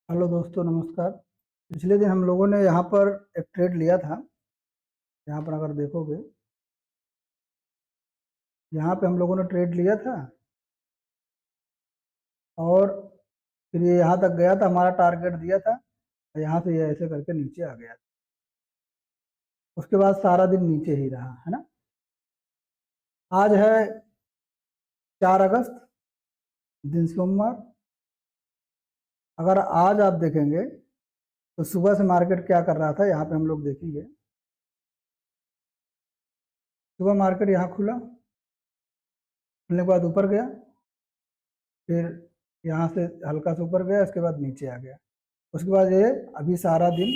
Hello दोस्तों, नमस्कार। पिछले दिन हम लोगों ने यहाँ पर एक ट्रेड लिया था। यहाँ पर अगर देखोगे, यहाँ पे हम लोगों ने ट्रेड लिया था और फिर ये यहाँ तक गया था, हमारा टारगेट दिया था। यहाँ से ये ऐसे करके नीचे आ गया। उसके बाद सारा दिन नीचे ही रहा, है ना। आज है 4 अगस्त, दिन सोमवार। अगर आज आप देखेंगे तो सुबह से मार्केट क्या कर रहा था, यहाँ पे हम लोग देखेंगे। सुबह मार्केट यहाँ खुला, खुलने के बाद ऊपर गया, फिर यहाँ से हल्का से ऊपर गया, उसके बाद नीचे आ गया। उसके बाद ये अभी सारा दिन,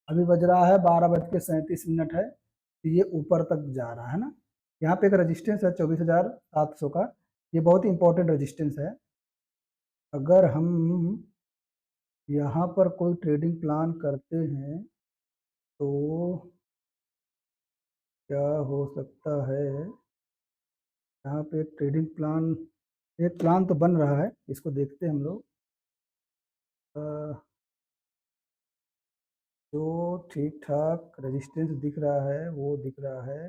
अभी बज रहा है 12:37 है, तो ये ऊपर तक जा रहा है ना। यहाँ पे एक रेजिस्टेंस है 24,700 का। ये बहुत ही इंपॉर्टेंट रेजिस्टेंस है। अगर हम यहाँ पर कोई ट्रेडिंग प्लान करते हैं तो क्या हो सकता है। यहाँ पे एक प्लान तो बन रहा है, इसको देखते हैं हम लोग। जो ठीक ठाक रेजिस्टेंस दिख रहा है वो दिख रहा है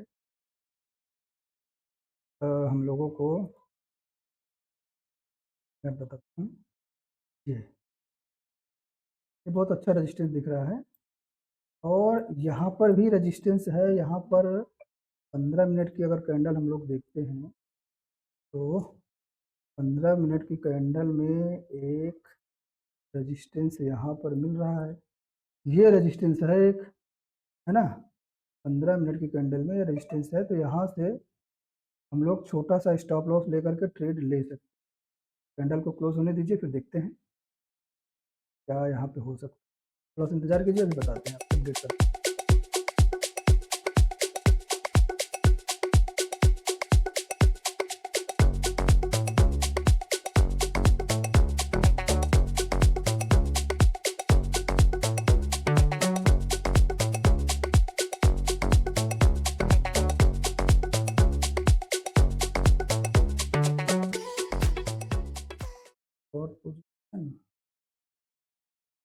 हम लोगों को। मैं बताता हूँ, ये बहुत अच्छा रेजिस्टेंस दिख रहा है। और यहाँ पर भी रेजिस्टेंस है। यहाँ पर 15 मिनट की अगर कैंडल हम लोग देखते हैं तो 15 मिनट की कैंडल में एक रेजिस्टेंस यहाँ पर मिल रहा है। ये रेजिस्टेंस है एक, है ना। 15 मिनट की कैंडल में ये रेजिस्टेंस है, तो यहाँ से हम लोग छोटा सा स्टॉप लॉस लेकर के ट्रेड ले सकते हैं। कैंडल को क्लोज होने दीजिए, फिर देखते हैं क्या यहाँ पे हो सकता है। थोड़ा सा इंतजार कीजिए, अभी बताते हैं, आपको अपडेट करते हैं। और पोजीशन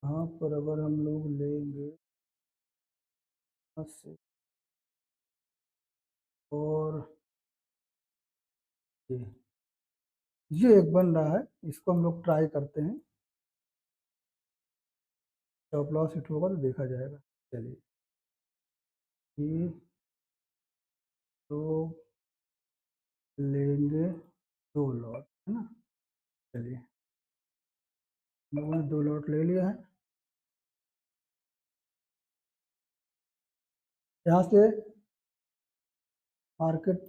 यहाँ पर अगर हम लोग लेंगे से, और ये एक बन रहा है, इसको हम लोग ट्राई करते हैं। स्टॉप लॉस हिट होगा तो देखा जाएगा। चलिए, ये तो लेंगे 2 लॉट, है ना। चलिए, हम लोगों ने 2 लॉट ले लिया है। यहाँ से मार्केट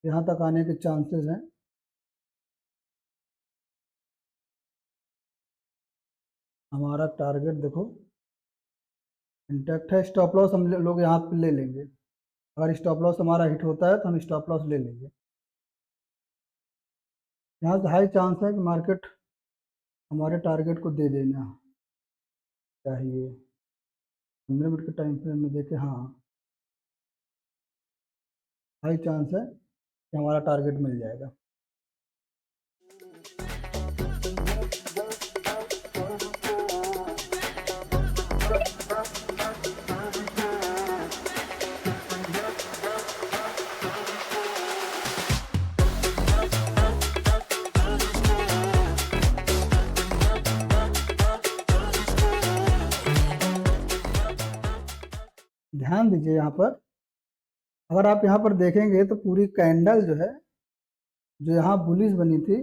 यहाँ तक आने के चांसेस हैं। हमारा टारगेट देखो इंटैक्ट है। स्टॉप लॉस हम लोग यहाँ पे ले लेंगे। अगर स्टॉप लॉस हमारा हिट होता है तो हम स्टॉप लॉस ले लेंगे। यहाँ से हाई चांस है कि मार्केट हमारे टारगेट को दे देना चाहिए। 15 मिनट के टाइम फ्रेम में देखें, हाँ, हाई चांस है कि हमारा टारगेट मिल जाएगा। ध्यान दीजिए, यहाँ पर अगर आप यहाँ पर देखेंगे तो पूरी कैंडल जो है, जो यहाँ बुलिश बनी थी,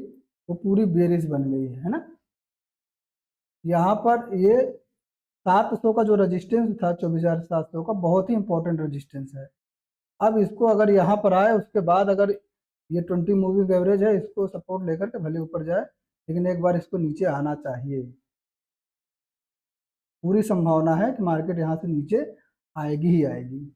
वो पूरी बेरिश बन गई है ना। यहाँ पर ये 700 का जो रेजिस्टेंस था, 24,700 का, बहुत ही इंपॉर्टेंट रेजिस्टेंस है। अब इसको अगर यहाँ पर आए, उसके बाद अगर ये 20 मूविंग एवरेज है, इसको सपोर्ट लेकर के भले ऊपर जाए, लेकिन एक बार इसको नीचे आना चाहिए। पूरी संभावना है कि मार्केट यहाँ से नीचे आएगी ही आएगी।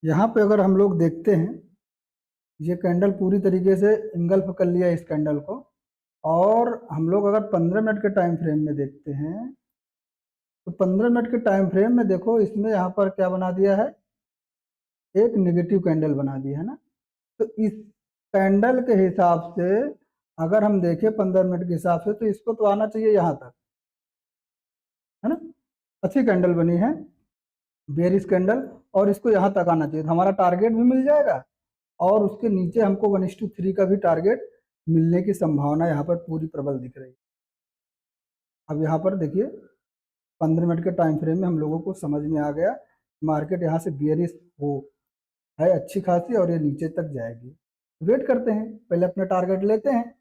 यहाँ पे अगर हम लोग देखते हैं ये कैंडल पूरी तरीके से इंगल्फ कर लिया इस कैंडल को। और हम लोग अगर 15 मिनट के टाइम फ्रेम में देखते हैं तो 15 मिनट के टाइम फ्रेम में देखो इसमें यहाँ पर क्या बना दिया है, एक नेगेटिव कैंडल बना दिया है ना। तो इस कैंडल के हिसाब से अगर हम देखें 15 मिनट के हिसाब से तो इसको तो आना चाहिए यहाँ तक, है ना। अच्छी कैंडल बनी है, बेयरिश कैंडल, और इसको यहाँ तक आना चाहिए तो हमारा टारगेट भी मिल जाएगा। और उसके नीचे हमको 1:3 का भी टारगेट मिलने की संभावना यहाँ पर पूरी प्रबल दिख रही है। अब यहाँ पर देखिए 15 मिनट के टाइम फ्रेम में हम लोगों को समझ में आ गया मार्केट यहाँ से बियरिश हो है अच्छी खासी और ये नीचे तक जाएगी। वेट करते हैं, पहले अपने टारगेट लेते हैं।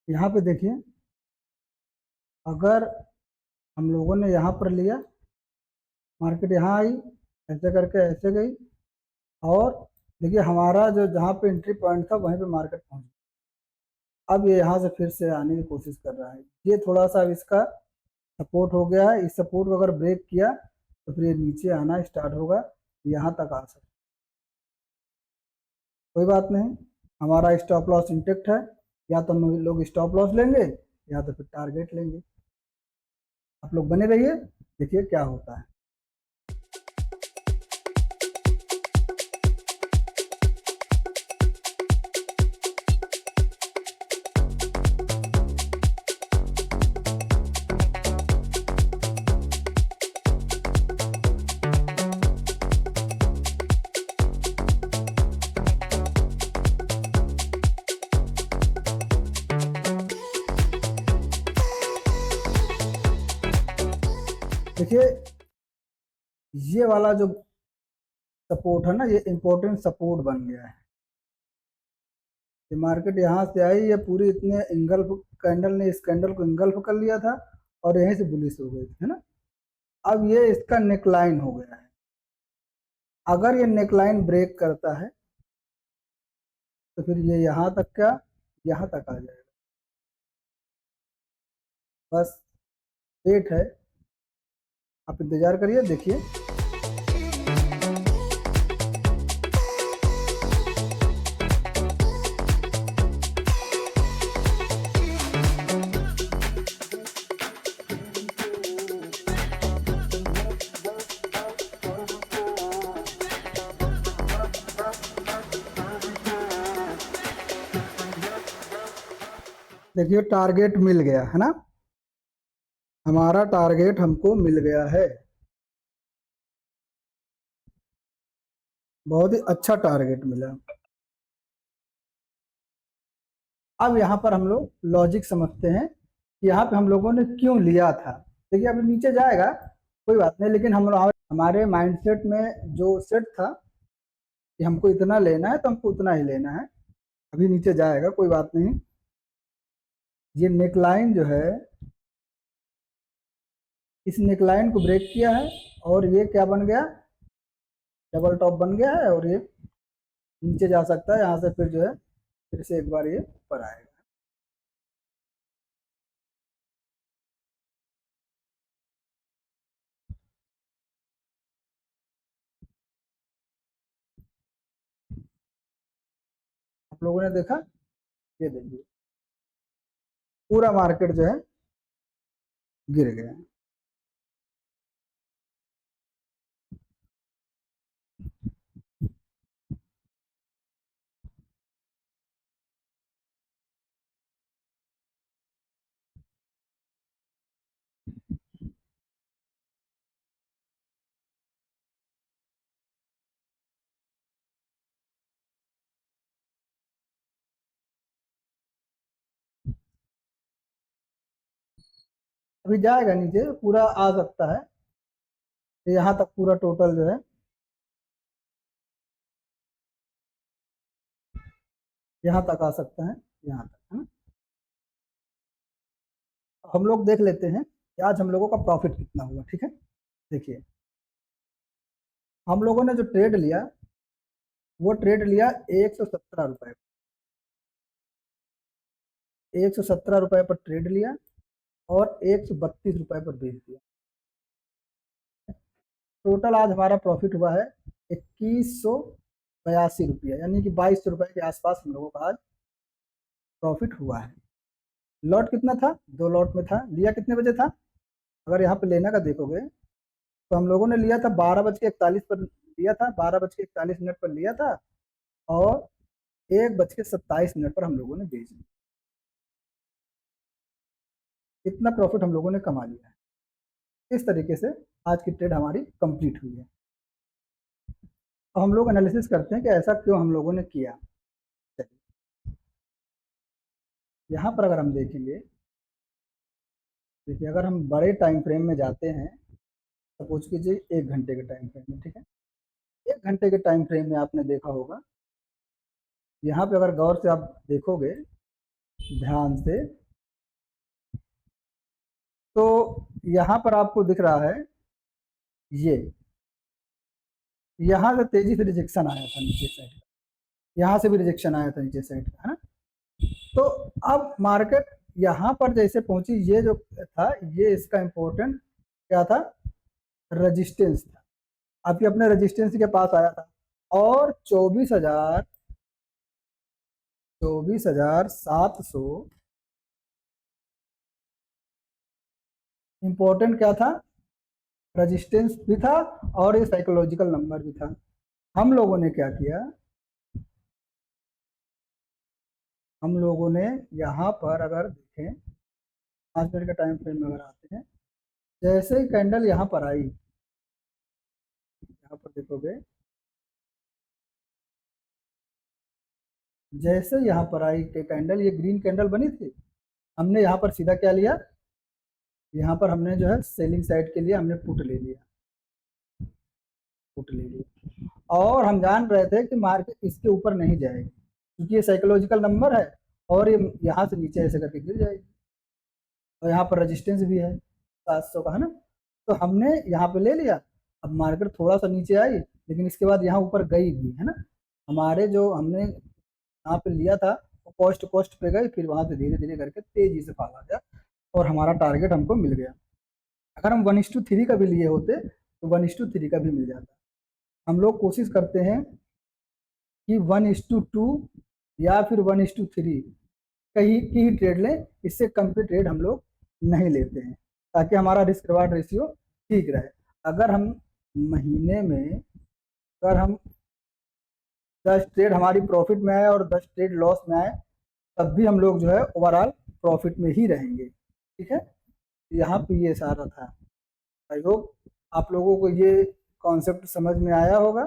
यहाँ पे देखिए अगर हम लोगों ने यहाँ पर लिया, मार्केट यहाँ आई, ऐसे करके ऐसे गई, और देखिए हमारा जो जहाँ पे एंट्री पॉइंट था वहीं पे मार्केट पहुँच गया। अब ये यहाँ से फिर से आने की कोशिश कर रहा है, ये थोड़ा सा अब इसका सपोर्ट हो गया है। इस सपोर्ट को अगर ब्रेक किया तो फिर ये नीचे आना स्टार्ट होगा, यहाँ तक आ सकता। कोई बात नहीं, हमारा स्टॉप लॉस इंटेक्ट है, या तो हम लोग स्टॉप लॉस लेंगे या तो फिर टारगेट लेंगे। आप लोग बने रहिए, देखिए क्या होता है। देखिए ये वाला जो सपोर्ट है ना, ये इंपॉर्टेंट सपोर्ट बन गया है। ये मार्केट यहाँ से आई, ये पूरी इतने इंगल्फ कैंडल ने इस कैंडल को इंगल्फ कर लिया था और यहीं से बुलिश हो गई थी, है ना। अब ये इसका नेकलाइन हो गया है, अगर ये नेकलाइन ब्रेक करता है तो फिर ये यहाँ तक का यहाँ तक आ जाएगा। बस वेट है, आप इंतजार करिए, देखिए। देखिए टारगेट मिल गया है ना, हमारा टारगेट हमको मिल गया है, बहुत ही अच्छा टारगेट मिला। अब यहाँ पर हम लोग लॉजिक समझते हैं कि यहाँ पे हम लोगों ने क्यों लिया था। देखिए अभी नीचे जाएगा कोई बात नहीं, लेकिन हम हमारे माइंडसेट में जो सेट था कि हमको इतना लेना है तो हमको उतना ही लेना है। अभी नीचे जाएगा कोई बात नहीं। ये नेकलाइन जो है, इस नेकलाइन को ब्रेक किया है और ये क्या बन गया, डबल टॉप बन गया है, और ये नीचे जा सकता है। यहाँ से फिर जो है फिर से एक बार ये ऊपर आएगा। आप लोगों ने देखा, ये देखिए पूरा मार्केट जो है गिर गया। अभी जाएगा नीचे, पूरा आ सकता है, यहाँ तक पूरा टोटल जो है यहाँ तक आ सकता है, यहाँ तक है ना। हम लोग देख लेते हैं कि आज हम लोगों का प्रॉफिट कितना हुआ। ठीक है, देखिए हम लोगों ने जो ट्रेड लिया वो ट्रेड लिया 117 रुपए, 117 रुपए पर ट्रेड लिया और 132 रुपए पर बेच दिया। टोटल आज हमारा प्रॉफिट हुआ है 2182 रुपया, यानी कि 2200 रुपए के आसपास हम लोगों का आज प्रॉफिट हुआ है। लॉट कितना था, 2 लॉट में था। लिया कितने बजे था, अगर यहाँ पे लेने का देखोगे तो हम लोगों ने लिया था 12:41 पर लिया था, 12:41 पर लिया था और 1:27 पर हम लोगों ने बेच दिया। इतना प्रॉफिट हम लोगों ने कमा लिया है। इस तरीके से आज की ट्रेड हमारी कंप्लीट हुई है। अब हम लोग एनालिसिस करते हैं कि ऐसा क्यों हम लोगों ने किया। यहाँ पर अगर हम देखेंगे, देखिए अगर हम बड़े टाइम फ्रेम में जाते हैं, सपोज कीजिए 1 घंटे के टाइम फ्रेम में, ठीक है, 1 घंटे के टाइम फ्रेम में आपने देखा होगा, यहाँ पे अगर गौर से आप देखोगे ध्यान से, तो यहाँ पर आपको दिख रहा है ये, यहाँ से तेजी से रिजेक्शन आया था नीचे साइड, यहाँ से भी रिजेक्शन आया था नीचे साइड का, है ना। तो अब मार्केट यहाँ पर जैसे पहुंची, ये जो था ये इसका इंपॉर्टेंट क्या था, रेजिस्टेंस था। अभी अपने रेजिस्टेंस के पास आया था और 24,700 इंपॉर्टेंट क्या था, रेजिस्टेंस भी था और ये साइकोलॉजिकल नंबर भी था। हम लोगों ने क्या किया, हम लोगों ने यहाँ पर अगर देखें 5 मिनट का टाइम फ्रेम में अगर आते हैं, जैसे ही कैंडल यहाँ पर आई, यहाँ पर देखोगे जैसे यहाँ पर आई कि कैंडल, ये ग्रीन कैंडल बनी थी, हमने यहाँ पर सीधा क्या लिया, यहाँ पर हमने जो है सेलिंग साइड के लिए हमने पुट ले लिया, पुट ले लिया। और हम जान रहे थे कि मार्केट इसके ऊपर नहीं जाएगी क्योंकि ये साइकोलॉजिकल नंबर है और ये यहाँ से नीचे ऐसे करके गिर जाएगी और यहाँ पर रेजिस्टेंस भी है 700 का, है ना। तो हमने यहाँ पे ले लिया। अब मार्केट थोड़ा सा नीचे आई लेकिन इसके बाद यहाँ ऊपर गई भी, है ना। हमारे जो हमने यहाँ पे लिया था वो कॉस्ट पे गई, फिर वहां से धीरे धीरे करके तेजी से फॉल आ गया और हमारा टारगेट हमको मिल गया। अगर हम 1:3 का भी लिए होते तो 1:3 का भी मिल जाता। हम लोग कोशिश करते हैं कि 1:2 या फिर 1:3 कहीं की ही ट्रेड लें, इससे कम की ट्रेड हम लोग नहीं लेते हैं ताकि हमारा रिस्क रिवार्ड रेशियो ठीक रहे। अगर हम महीने में, अगर हम 10 ट्रेड हमारी प्रॉफिट में आए और 10 ट्रेड लॉस में आए, तब भी हम लोग जो है ओवरऑल प्रॉफिट में ही रहेंगे। ठीक है, यहाँ पे ये सारा था। आई होप आप लोगों को ये कॉन्सेप्ट समझ में आया होगा।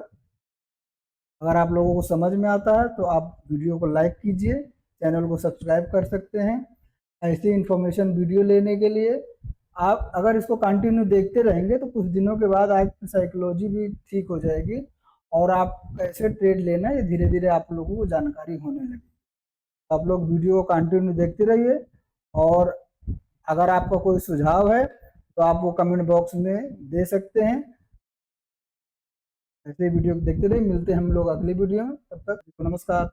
अगर आप लोगों को समझ में आता है तो आप वीडियो को लाइक कीजिए, चैनल को सब्सक्राइब कर सकते हैं। ऐसी इन्फॉर्मेशन वीडियो लेने के लिए आप अगर इसको कंटिन्यू देखते रहेंगे तो कुछ दिनों के बाद आपकी साइकोलॉजी भी ठीक हो जाएगी और आप कैसे ट्रेड लेना है ये धीरे धीरे आप लोगों को जानकारी होने लगी। आप लोग वीडियो को कंटिन्यू देखते रहिए और अगर आपका कोई सुझाव है तो आप वो कमेंट बॉक्स में दे सकते हैं। ऐसे वीडियो देखते रहिए, मिलते हैं हम लोग अगली वीडियो में, तब तक नमस्कार।